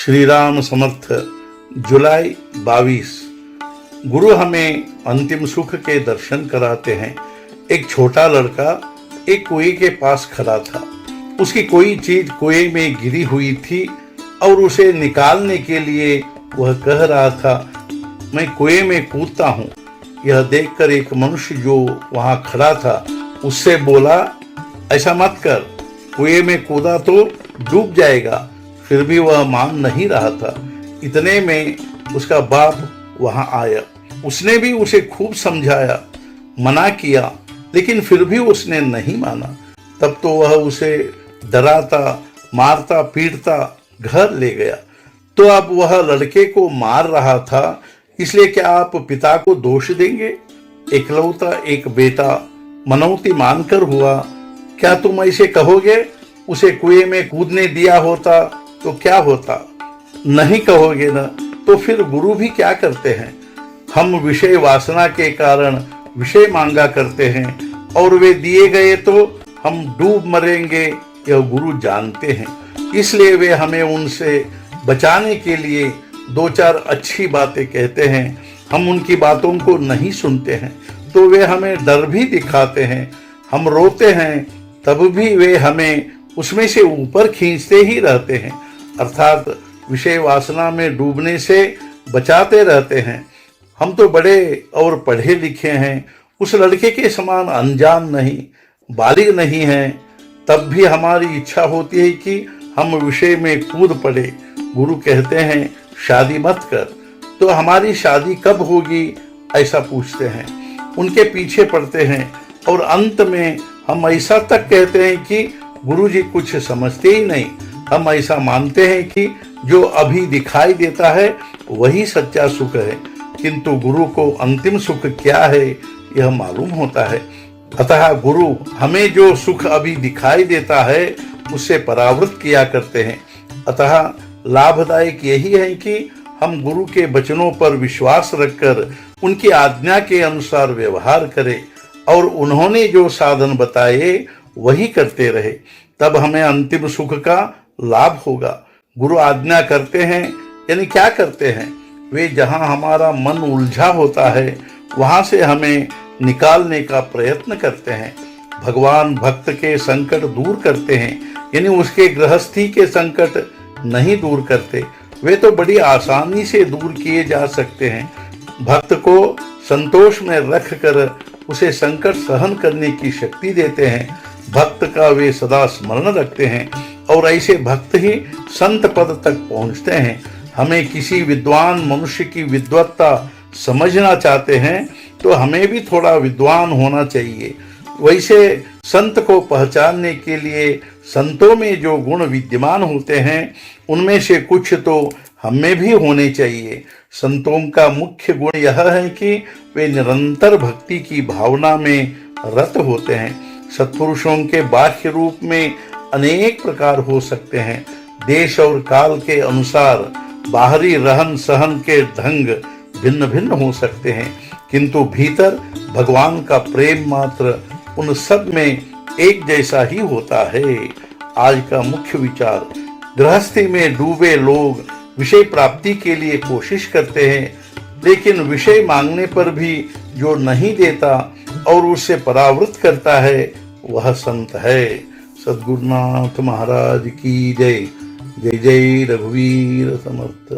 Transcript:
श्री राम समर्थ। जुलाई 22। गुरु हमें अंतिम सुख के दर्शन कराते हैं। एक छोटा लड़का एक कुएं के पास खड़ा था। उसकी कोई चीज कुएं में गिरी हुई थी और उसे निकालने के लिए वह कह रहा था, मैं कुएं में कूदता हूँ। यह देखकर एक मनुष्य जो वहां खड़ा था उससे बोला, ऐसा मत कर, कुएं में कूदा तो डूब जाएगा। फिर भी वह मान नहीं रहा था। इतने में उसका बाप वहां आया। उसने भी उसे खूब समझाया, मना किया, लेकिन फिर भी उसने नहीं माना। तब तो वह उसे डराता, मारता, पीटता घर ले गया। तो अब वह लड़के को मार रहा था, इसलिए क्या आप पिता को दोष देंगे? एकलौता एक बेटा मनौती मानकर हुआ, क्या तुम ऐसे कहोगे? उसे कुएं में कूदने दिया होता तो क्या होता? नहीं कहोगे ना? तो फिर गुरु भी क्या करते हैं? हम विषय वासना के कारण विषय मांगा करते हैं और वे दिए गए तो हम डूब मरेंगे, यह गुरु जानते हैं। इसलिए वे हमें उनसे बचाने के लिए दो चार अच्छी बातें कहते हैं। हम उनकी बातों को नहीं सुनते हैं तो वे हमें डर भी दिखाते हैं। हम रोते हैं तब भी वे हमें उसमें से ऊपर खींचते ही रहते हैं, अर्थात विषय वासना में डूबने से बचाते रहते हैं। हम तो बड़े और पढ़े लिखे हैं, उस लड़के के समान अनजान नहीं, बालिग नहीं हैं, तब भी हमारी इच्छा होती है कि हम विषय में कूद पड़े। गुरु कहते हैं शादी मत कर। तो हमारी शादी कब होगी ऐसा पूछते हैं, उनके पीछे पड़ते हैं और अंत में हम ऐसा तक कहते हैं कि गुरु जी कुछ समझते ही नहीं। हम ऐसा मानते हैं कि जो अभी दिखाई देता है वही सच्चा सुख है, किंतु गुरु को अंतिम सुख क्या है यह मालूम होता है। अतः गुरु हमें जो सुख अभी दिखाई देता है उससे परावृत किया करते हैं। अतः लाभदायक यही है कि हम गुरु के वचनों पर विश्वास रखकर उनकी आज्ञा के अनुसार व्यवहार करें और उन्होंने जो साधन बताए वही करते रहे, तब हमें अंतिम सुख का लाभ होगा। गुरु आज्ञा करते हैं यानी क्या करते हैं? वे जहां हमारा मन उलझा होता है वहां से हमें निकालने का प्रयत्न करते हैं। भगवान भक्त के संकट दूर करते हैं, यानी उसके गृहस्थी के संकट नहीं दूर करते। वे तो बड़ी आसानी से दूर किए जा सकते हैं। भक्त को संतोष में रखकर उसे संकट सहन करने की शक्ति देते हैं। भक्त का वे सदा स्मरण रखते हैं और ऐसे भक्त ही संत पद तक पहुंचते हैं। हमें किसी विद्वान मनुष्य की विद्वत्ता समझना चाहते हैं तो हमें भी थोड़ा विद्वान होना चाहिए। वैसे संत को पहचानने के लिए संतों में जो गुण विद्यमान होते हैं उनमें से कुछ तो हमें भी होने चाहिए। संतों का मुख्य गुण यह है कि वे निरंतर भक्ति की भावना में रत होते हैं। सत्पुरुषों के बाह्य रूप में अनेक प्रकार हो सकते हैं। देश और काल के अनुसार बाहरी रहन सहन के ढंग भिन्न भिन्न हो सकते हैं, किंतु भीतर भगवान का प्रेम मात्र उन सब में एक जैसा ही होता है। आज का मुख्य विचार, गृहस्थी में डूबे लोग विषय प्राप्ति के लिए कोशिश करते हैं, लेकिन विषय मांगने पर भी जो नहीं देता और उससे परावृत करता है वह संत है। सद्गुरुनाथ महाराज की जय। जय जय रघुवीर समर्थ।